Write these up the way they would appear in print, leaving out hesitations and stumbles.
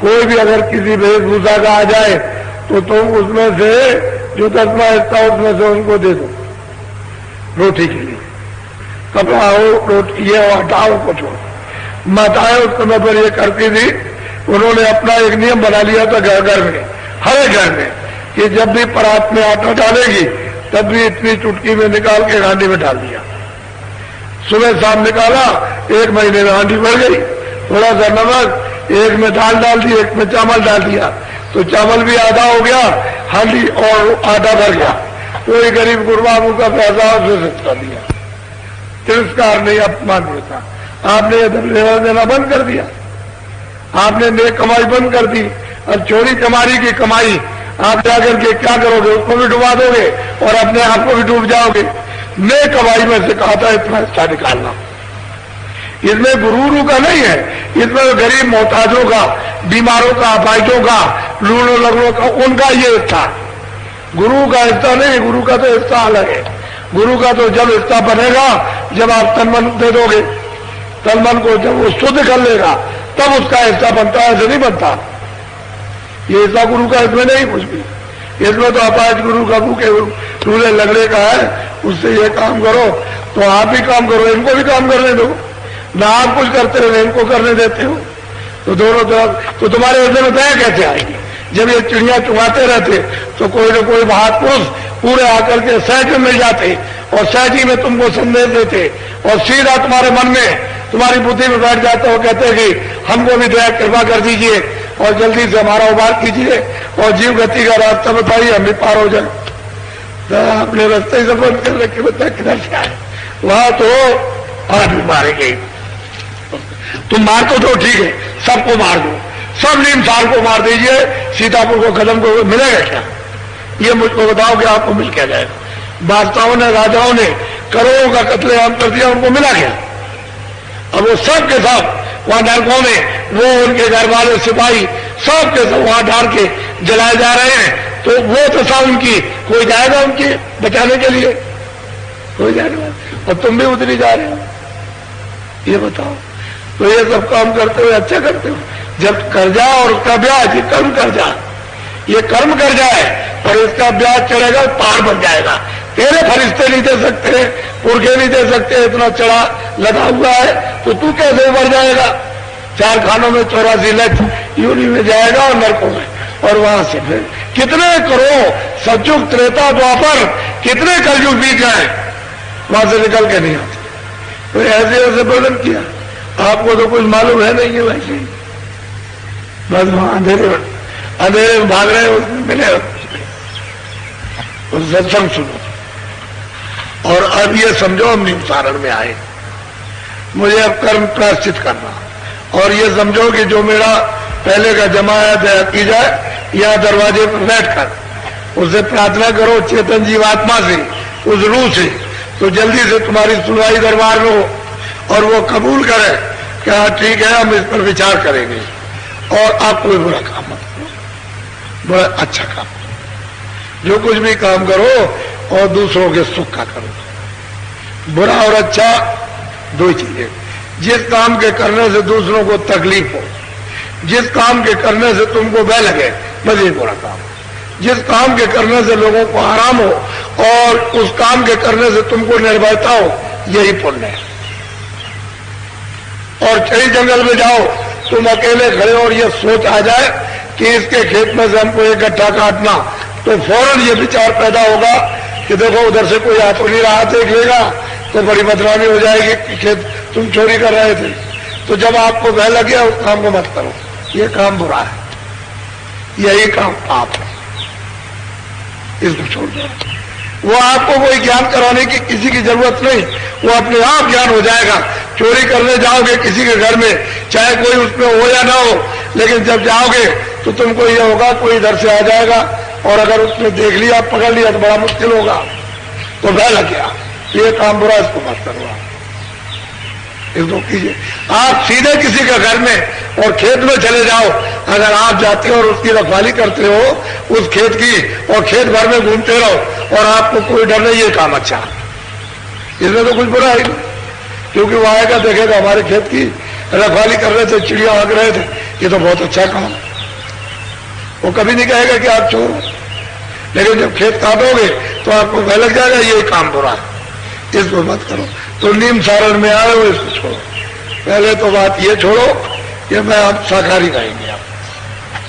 कोई भी अगर किसी वेशभूषा का आ जाए तो तुम उसमें से जो 10वां हिस्सा उसमें से उनको दे दो रोटी के लिए। कपड़ा हो, रोटी ये हो, हटाओ कुछ हो। माताएं उस समय पर ये करती थी, उन्होंने अपना एक नियम बना लिया था घर घर में, हर एक घर में, कि जब भी परात में आटा डालेगी तब भी इतनी चुटकी में निकाल के हांडी में डाल दिया। सुबह शाम निकाला, 1 महीने में हांडी भर गई। थोड़ा सा नमक, एक में दाल डाल दी, एक में चावल डाल दिया, तो चावल भी आधा हो गया, हांडी और आधा भर गया। कोई गरीब गुरबाबू का पैसा उससे कर दिया। तिरस्कार नहीं, अपमान नहीं था। आपने लेना देना बंद कर दिया, आपने नेक कमाई बंद कर दी। और चोरी चमारी की कमाई आप जाकर के क्या करोगे, उसको भी डुबा दोगे और अपने आप को भी डूब जाओगे। नेक कमाई में से कहा था इतना हिस्सा निकालना। इसमें गुरूरू का नहीं है, इसमें गरीब मोहताजों का, बीमारों का, अपाहिजों का, लूणों लगड़ों का, उनका ये हिस्सा। गुरु का हिस्सा नहीं, गुरु का तो हिस्सा अलग है। गुरु का तो जब हिस्सा बनेगा जब आप तन मन दे दोगे, तन मन को जब वो शुद्ध कर लेगा तब उसका हिस्सा बनता है, ऐसे नहीं बनता। ये हिस्सा गुरु का इसमें नहीं कुछ भी। इसमें तो अपाहिज गुरु का भूखे लूले लगड़े का है, उससे ये काम करो तो आप भी काम करो, इनको भी काम करने दो ना। आप कुछ करते हो, इनको करने देते हो, तो दोनों तरफ तो तुम्हारे हृदय में दया कैसे आएगी? जब ये चिड़िया चुगाते रहते तो कोई न कोई महापुरुष पूरे आकर के सहज में मिल जाते और सहजी में तुमको संदेश देते और सीधा तुम्हारे मन में, तुम्हारी बुद्धि में बैठ जाते हो। कहते कि हमको भी दया कृपा कर दीजिए और जल्दी से हमारा उबार कीजिए और जीव गति का रास्ता बताइए, हम भी पार हो जाए। तो अपने रास्ते से बंद कर रखे, बता किधर से आए? वहां तो आज भी मारेंगे। तुम मार तो ठीक है, सबको मार दो, सब नीमसार को मार दीजिए, सीतापुर को कदम को मिलेगा क्या? ये मुझको बताओ कि आपको मिल क्या जाएगा? बादशाहों ने, राजाओं ने करोड़ों का कत्लेआम कर दिया, उनको मिला क्या? अब वो सब के सब वहां नरकों में, वो उनके घर वाले सिपाही सब के सब वहां डाल के जलाए जा रहे हैं। तो वो दशा उनकी, कोई जाएगा उनकी बचाने के लिए? कोई जाएगा? और तुम भी उतरी जा रहे हो, ये बताओ। तो ये सब काम करते हुए अच्छा करते हो। जब कर्जा और उसका ब्याज, ये कर्म कर्जा, ये कर्म कर्जा है और इसका ब्याज चढ़ेगा, पार बन जाएगा। तेरे फरिश्ते नहीं दे सकते, पुरखे नहीं दे सकते, इतना चढ़ा लगा हुआ है, तो तू कैसे उबर जाएगा? 4 खानों में 84 लाख यूनि में जाएगा और नरकों में, और वहां से फिर कितने करोड़ सतयुग त्रेता द्वापर, कितने कलयुग बीत जाए, वहां से निकल के नहीं आते। तो ऐसे ऐसे वर्णन किया, आपको तो कुछ मालूम है नहीं है वैसे ही, बस वहां अंधेरे में भाग रहे, उसमें मिले, उस सत्संग सुनो। और अब ये समझो हम निमसारण में आए, मुझे अब कर्म प्रायश्चित करना, और ये समझो कि जो मेरा पहले का जमाया दया की जाए, या दरवाजे पर बैठकर उससे प्रार्थना करो, चेतन जीवात्मा से, उस रूह से, तो जल्दी से तुम्हारी सुनवाई दरबार में हो और वो कबूल करे कि हाँ ठीक है, हम इस पर विचार करेंगे और आप कोई बुरा काम मत करो, बड़ा अच्छा काम करो। जो कुछ भी काम करो और दूसरों के सुख का करो। बुरा और अच्छा दो चीजें। जिस काम के करने से दूसरों को तकलीफ हो, जिस काम के करने से तुमको भय लगे, बस ये बुरा काम। जिस काम के करने से लोगों को आराम हो और उस काम के करने से तुमको निर्भयता हो, यही पुण्य है। और कई जंगल में जाओ, तुम अकेले खड़े और ये सोच आ जाए कि इसके खेत में से हमको एक गट्ठा काटना, तो फौरन ये विचार पैदा होगा कि देखो उधर से कोई आ तो नहीं रहा, देख लेगा तो बड़ी बदनामी हो जाएगी कि खेत तुम चोरी कर रहे थे। तो जब आपको भय लगे उस काम को मत करो, ये काम बुरा है, यही काम पाप है, इसको छोड़ दो। वो आपको कोई ज्ञान कराने की किसी की जरूरत नहीं, वो अपने आप ज्ञान हो जाएगा। चोरी करने जाओगे किसी के घर में, चाहे कोई उसमें हो या ना हो, लेकिन जब जाओगे तो तुमको ये होगा कोई इधर से आ जाएगा, और अगर उसने देख लिया, पकड़ लिया तो बड़ा मुश्किल होगा, तो भय लग गया, ये काम बुरा, इसको मत करो, इसको कीजिए। आप सीधे किसी के घर में और खेत में चले जाओ, अगर आप जाते हो और उसकी रखवाली करते हो उस खेत की, और खेत भर में घूमते रहो और आपको कोई डर नहीं, ये काम अच्छा, इसमें तो कुछ बुरा है नहीं, क्योंकि वो आएगा देखेगा हमारे खेत की रखवाली कर रहे थे, चिड़िया भाग रहे थे, ये तो बहुत अच्छा काम है। वो कभी नहीं कहेगा कि आप छोड़ो, लेकिन जब खेत काटोगे तो आपको कह लग जाएगा ये काम बुरा है, इसको मत करो। तो नीम सारण में आए हो, इसको छोड़ो। पहले तो बात ये छोड़ो कि मैं आप शाकाहारी रहेंगे।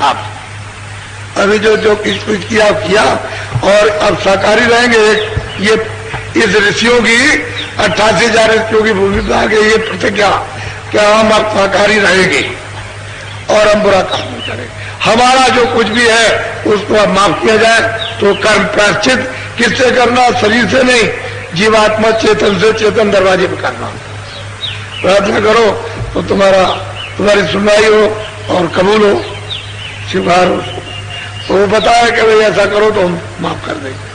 आप अभी जो जो कुछ किया किया और अब शाकाहारी रहेंगे। ये इस ऋषियों की 88,000 ऋषियों की भूमिका आ गई ये प्रतिज्ञा क्या हम अब शाकाहारी रहेंगे और हम बुरा काम नहीं करेंगे। हमारा जो कुछ भी है उसको अब माफ किया जाए। तो कर्म प्रायश्चित किससे करना? शरीर से नहीं, जीवात्मा चेतन से, चेतन दरवाजे पर करना। प्रार्थना करो तो तुम्हारी सुनवाई हो और कबूल हो, स्वीकार हो। तो वो बताया कि भाई ऐसा करो तो हम माफ कर देंगे।